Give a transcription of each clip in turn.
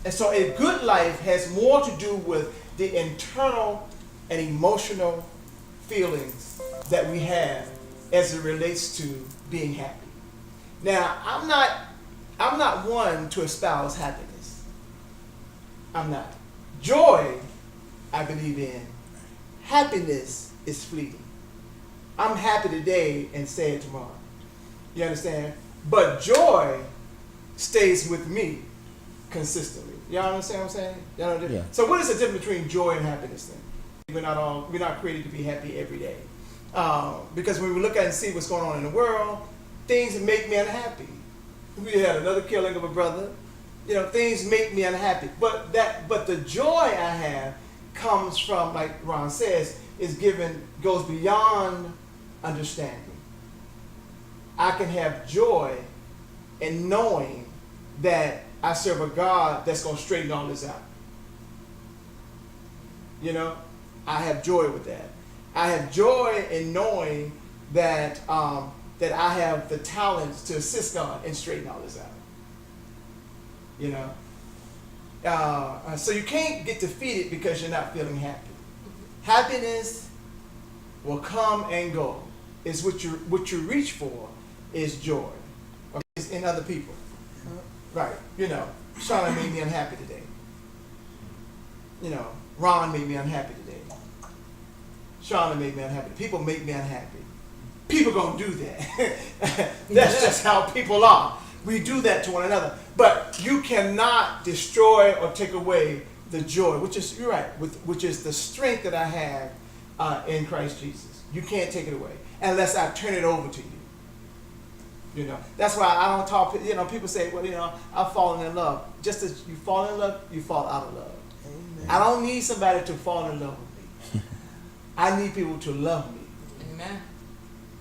And so a good life has more to do with the internal and emotional feelings that we have as it relates to being happy. Now, I'm not one to espouse happiness. I'm not. Joy, I believe in. Happiness is fleeting. I'm happy today and sad tomorrow. You understand? But joy stays with me consistently. Y'all understand what I'm saying? Y'all know Yeah. So what is the difference between joy and happiness then? We're not created to be happy every day. Because when we look at and see what's going on in the world, things make me unhappy. We had another killing of a brother. You know, things make me unhappy. But the joy I have comes from, like Ron says, goes beyond understanding. I can have joy in knowing that I serve a God that's going to straighten all this out. You know, I have joy with that. I have joy in knowing that that I have the talents to assist God and straighten all this out. You know, so you can't get defeated because you're not feeling happy. Happiness will come and go. It's what you reach for is joy. Okay? It's in other people. Right. You know, Shauna made me unhappy today. You know, Ron made me unhappy today. Shauna made me unhappy. People make me unhappy. People gonna do that. That's just how people are. We do that to one another. But you cannot destroy or take away the joy, which is, you're right, which is the strength that I have in Christ Jesus. You can't take it away unless I turn it over to you. You know, that's why I don't talk. You know, people say, well, you know, I've fallen in love. Just as you fall in love, you fall out of love. Amen. I don't need somebody to fall in love with me. I need people to love me. Amen.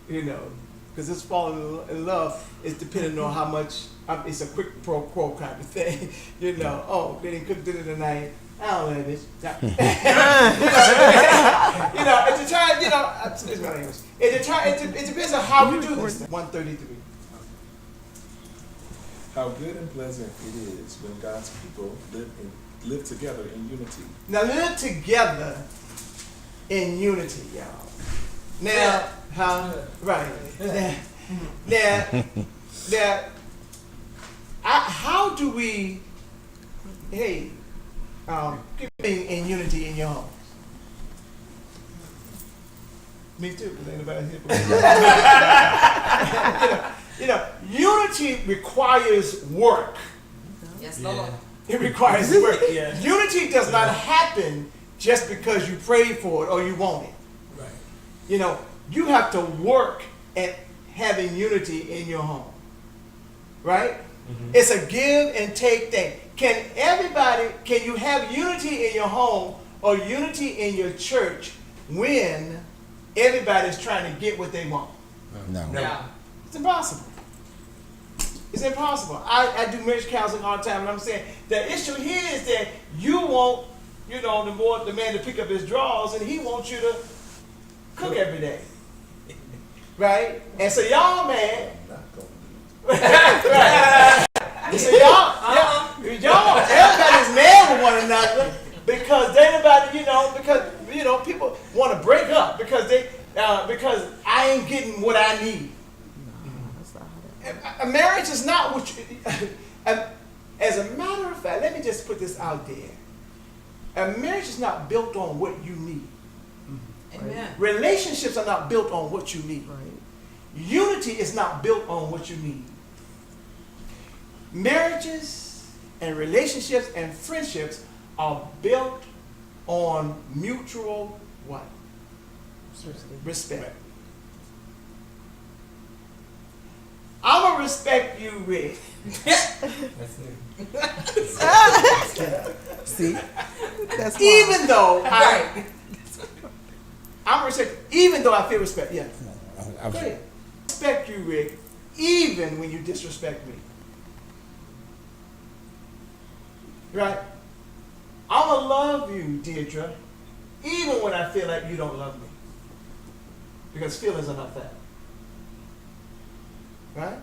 You know, because this falling in love is dependent on how much. It's a quick pro quo kind of thing. You know, oh, they didn't cook dinner tonight. I don't know this. You know, at the time, you know, excuse my language. At the time, it depends on how we do this. 133. How good and pleasant it is when God's people live together in unity. Now live together in unity, y'all. Now, right. Now, how do we, keep in unity in your homes? Me too, because ain't nobody here. You know, unity requires work. Yes, Lord. It requires work. Yeah. Unity does not happen just because you prayed for it or you want it. Right. You know, you have to work at having unity in your home. Right? Mm-hmm. It's a give and take thing. Can you have unity in your home or unity in your church when everybody's trying to get what they want? No. It's impossible. It's impossible. I do marriage counseling all the time, and I'm saying the issue here is that you want, you know, the man to pick up his drawers, and he wants you to cook every day, right? And so y'all, man, right? And so y'all, everybody's mad with one another because people want to break up because I ain't getting what I need. A marriage is not what you. As a matter of fact, let me just put this out there. A marriage is not built on what you need. Amen. Relationships are not built on what you need. Right. Unity is not built on what you need. Marriages and relationships and friendships are built on mutual what? Respect. I'm going to respect you, Rick. See? That's even though I'm respect, even though I feel respect. Yeah. Go ahead. Respect you, Rick, even when you disrespect me. Right? I'm going to love you, Deirdre, even when I feel like you don't love me. Because feelings are not that. Right?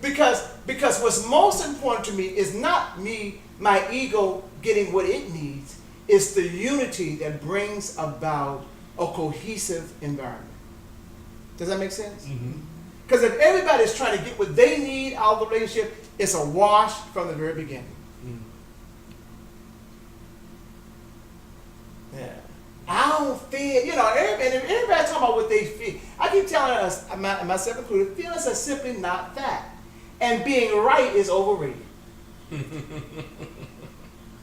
Because Because what's most important to me is not me, my ego getting what it needs. It's the unity that brings about a cohesive environment. Does that make sense? Because if everybody's trying to get what they need out of the relationship, it's a wash from the very beginning. Yeah. I don't feel, everybody talking about what they feel. I keep telling us, myself included, feelings are simply not that. And being right is overrated.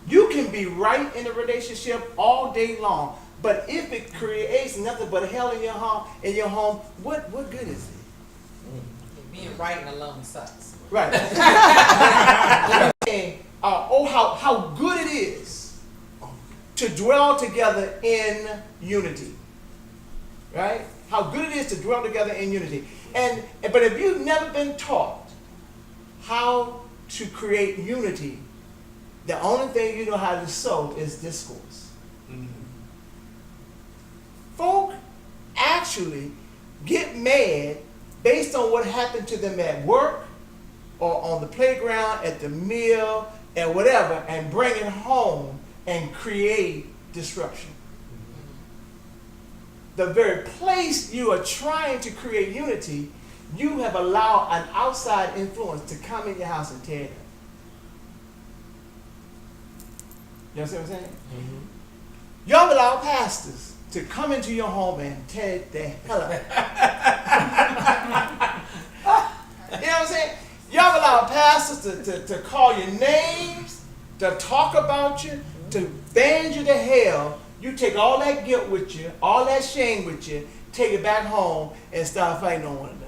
You can be right in a relationship all day long, but if it creates nothing but hell in your home, what good is it? Being right and alone sucks. Right. How good it is to dwell together in unity. Right? How good it is to dwell together in unity. But if you've never been taught how to create unity, the only thing you know how to sow is discourse. Folk actually get mad based on what happened to them at work or on the playground, at the meal, and whatever, and bring it home and create disruption. The very place you are trying to create unity, you have allowed an outside influence to come in your house and tear it up. You understand what I'm saying? Y'all allow pastors to come into your home and tear the hell up. You know what I'm saying? Y'all allow pastors to call you names, to talk about you, to band you to hell. You take all that guilt with you, all that shame with you, take it back home and start fighting on one another.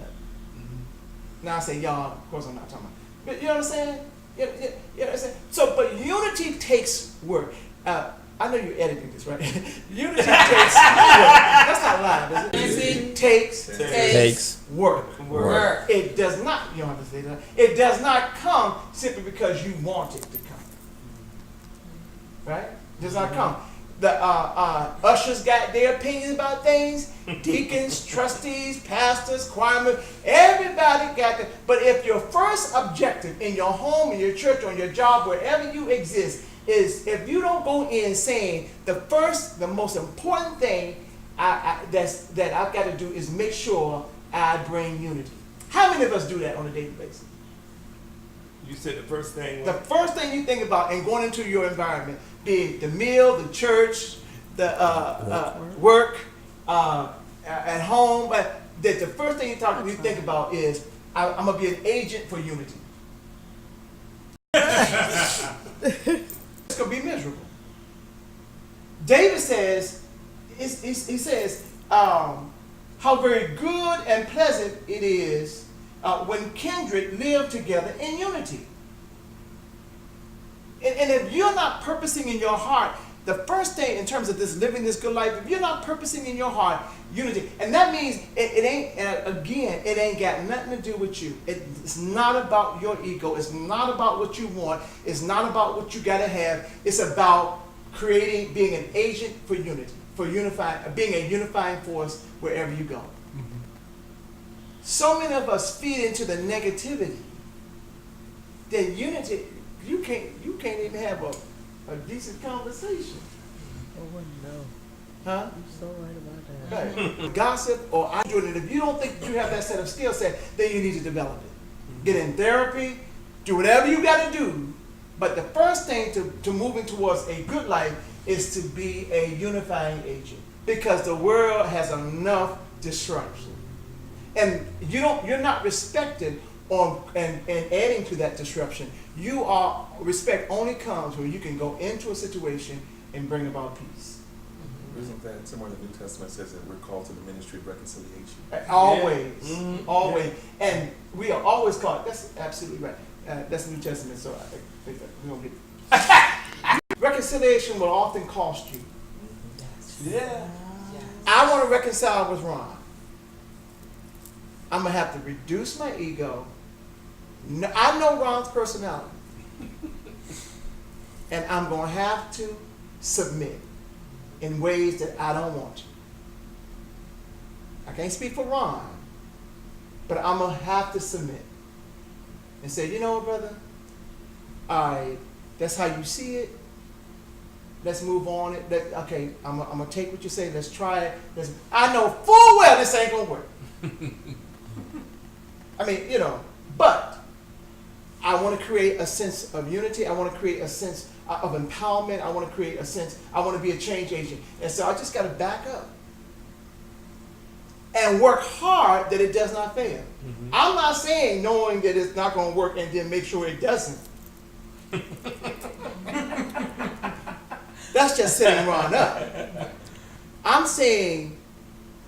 Now I say y'all, of course I'm not talking about. But you know what I'm saying? You know what I'm saying? So, but unity takes work. I know you're editing this, right? Unity takes work. That's not live, is it? Unity takes work. It does not, you don't have to say that. It does not come simply because you want it to come. Right? It does not come. The ushers got their opinions about things. Deacons, trustees, pastors, choirmen, everybody got that. But if your first objective in your home, in your church, on your job, wherever you exist, is if you don't go in saying the most important thing that I've got to do is make sure I bring unity. How many of us do that on a daily basis? You said the first thing. The first thing you think about in going into your environment, be it the meal, the church, the work, at home, but the first thing you think about is I'm gonna be an agent for unity. It's gonna be miserable. David says, he says, how very good and pleasant it is when kindred live together in unity. And if you're not purposing in your heart, the first thing in terms of this living this good life, if you're not purposing in your heart unity, and that means it ain't got nothing to do with you. It's not about your ego. It's not about what you want. It's not about what you got to have. It's about being an agent for unity, being a unifying force wherever you go. So many of us feed into the negativity that unity, you can't even have a decent conversation. Oh no. Huh? You're so right about that. Right. Gossip or I do it. If you don't think that you have that set of skill set, then you need to develop it. Get in therapy, do whatever you got to do. But the first thing to moving towards a good life is to be a unifying agent, because the world has enough disruption, and you're not respected and adding to that disruption. Respect only comes when you can go into a situation and bring about peace. Isn't that somewhere in the New Testament says that we're called to the ministry of reconciliation? Always, always, and we are always called. That's absolutely right. That's New Testament, so I think that we're gonna get it. Reconciliation will often cost you. Yeah. I want to reconcile with Ron. I'm gonna have to reduce my ego. I know Ron's personality, and I'm gonna have to submit in ways that I don't want to. I can't speak for Ron, but I'm gonna have to submit and say, you know what, brother? All right, that's how you see it. Let's move on it. Okay, I'm gonna take what you say. Let's try it. I know full well this ain't gonna work. I mean, but I want to create a sense of unity. I want to create a sense of empowerment. I want to create a sense. I want to be a change agent. And so I just got to back up and work hard that it does not fail. Mm-hmm. I'm not saying knowing that it's not going to work and then make sure it doesn't. That's just setting Ron up. I'm saying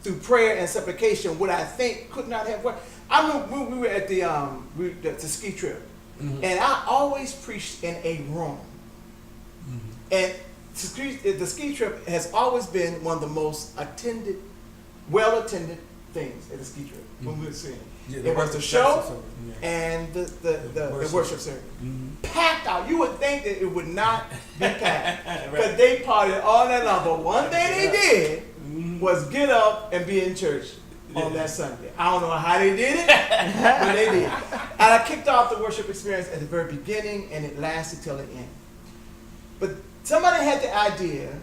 through prayer and supplication what I think could not have worked. I remember we were at the ski trip, mm-hmm. and I always preached in a room. Mm-hmm. And the ski trip has always been one of the most well-attended things at the ski trip when we were singing. Yeah, it was the show and the worship service. Mm-hmm. Packed out. You would think that it would not be packed. Right. But they partied all night long. But one thing they did was get up and be in church on that Sunday. I don't know how they did it, but they did. And I kicked off the worship experience at the very beginning, and it lasted till the end. But somebody had the idea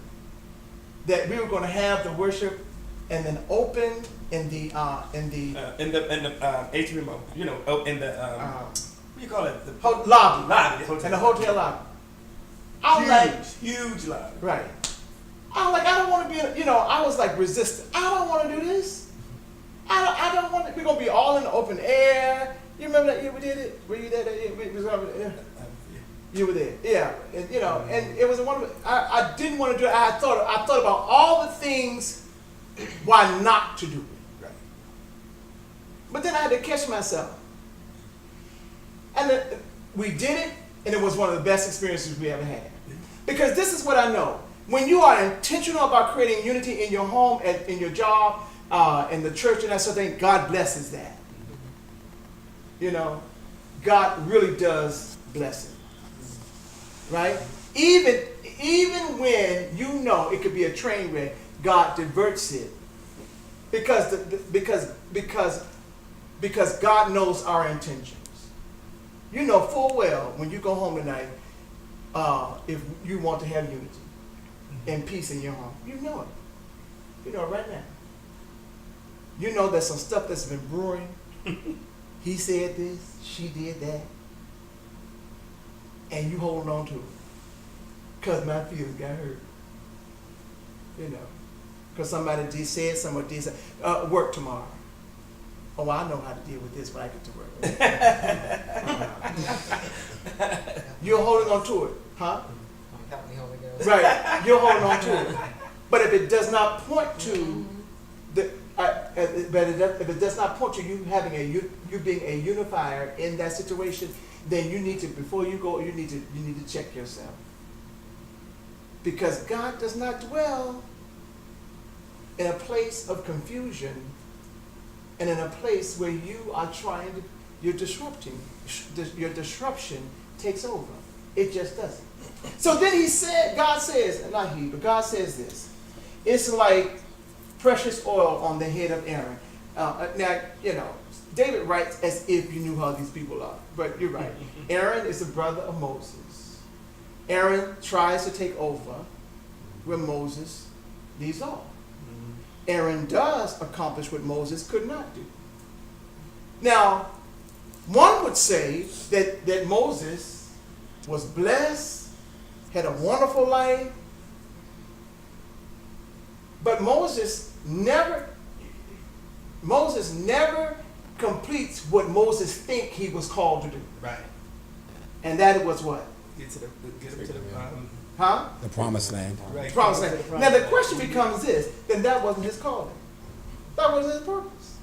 that we were going to have the worship and then open in the atrium, in the what do you call it? The lobby. Hotel. In the hotel lobby. Huge lobby. Right. I'm like, I don't want to be, I was like resistant. I don't want to do this. I don't want to. We're gonna be all in the open air. You remember that year we did it? Were you there that year? You were there, yeah. And and it was I didn't want to do it. I thought about all the things why not to do it. Right. But then I had to catch myself. And we did it, and it was one of the best experiences we ever had. Because this is what I know. When you are intentional about creating unity in your home, in your job, in the church, and that sort of thing, God blesses that. God really does bless it. Right? Even when it could be a train wreck, God diverts it. Because God knows our intentions. You know full well when you go home tonight, if you want to have unity and peace in your home. You know it. You know it right now. You know there's some stuff that's been brewing. He said this, she did that. And you holding on to it. Because my feelings got hurt. Because somebody did said something, did say, work tomorrow. Oh, I know how to deal with this when I get to work. You're holding on to it, huh? Help me, Holy Ghost. Right, you're holding on to it. But if it does not point to if it does not point to you having you being a unifier in that situation, then you need to, before you go, you need to check yourself. Because God does not dwell in a place of confusion and in a place where you are your disruption takes over. It just doesn't. So then God says this. It's like precious oil on the head of Aaron. Now, David writes as if you knew how these people are, but you're right. Aaron is the brother of Moses. Aaron tries to take over where Moses leaves off. Aaron does accomplish what Moses could not do. Now, one would say that Moses was blessed, had a wonderful life, but Moses never completes what Moses think he was called to do. Right. And that was what? Get to the The promised land. Right. Promised land. Now the question becomes this: then that wasn't his calling. That wasn't his purpose.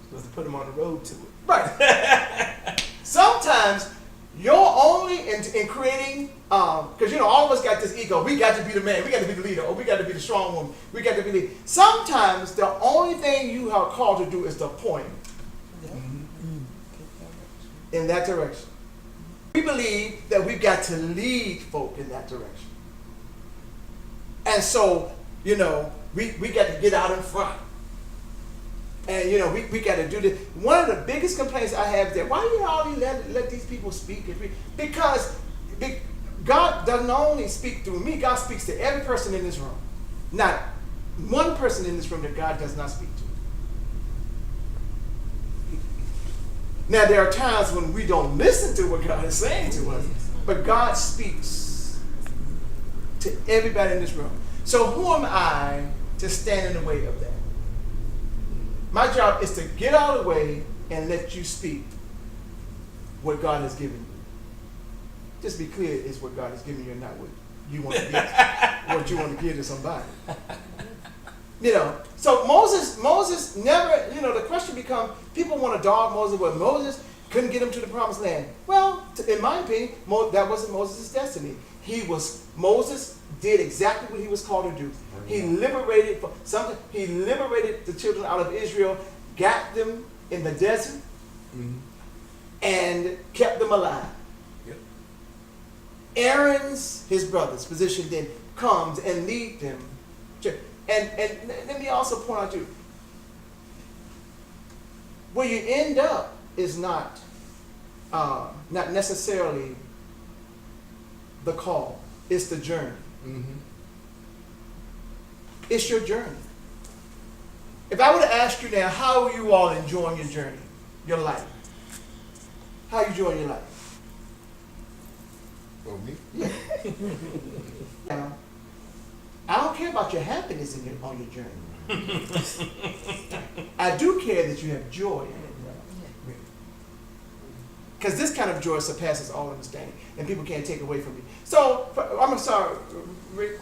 Supposed to put him on the road to it. Right. Sometimes you're only in creating, because all of us got this ego. We got to be the man. We got to be the leader. Or we got to be the strong woman. We got to be the. Sometimes the only thing you are called to do is to point in that direction. We believe that we've got to lead folk in that direction. And so, we got to get out in front. And you know, we got to do this. One of the biggest complaints I have is that why you all let these people speak? Because God doesn't only speak through me, God speaks to every person in this room. Not one person in this room that God does not speak to. Now, there are times when we don't listen to what God is saying to us, but God speaks to everybody in this room. So who am I to stand in the way of that? My job is to get out of the way and let you speak what God has given you. Just be clear, it's what God has given you and not what you want to give, what you want to give to somebody. You know, so Moses never, you know, the question becomes, people want to dog Moses, but Moses couldn't get him to the promised land. Well, in my opinion, that wasn't Moses' destiny. Moses did exactly what he was called to do. He liberated the children out of Israel, got them in the desert, and kept them alive. Yep. Aaron's, his brother's position then comes and lead them. And let me also point out to you, where you end up is not necessarily the call. It's the journey. It's your journey. If I were to ask you now, how are you all enjoying your journey, your life? How are you enjoying your life? Well, me? Now, I don't care about your happiness on your journey. I do care that you have joy in it. Because this kind of joy surpasses all understanding, and people can't take away from you. So, I'm sorry, Rick.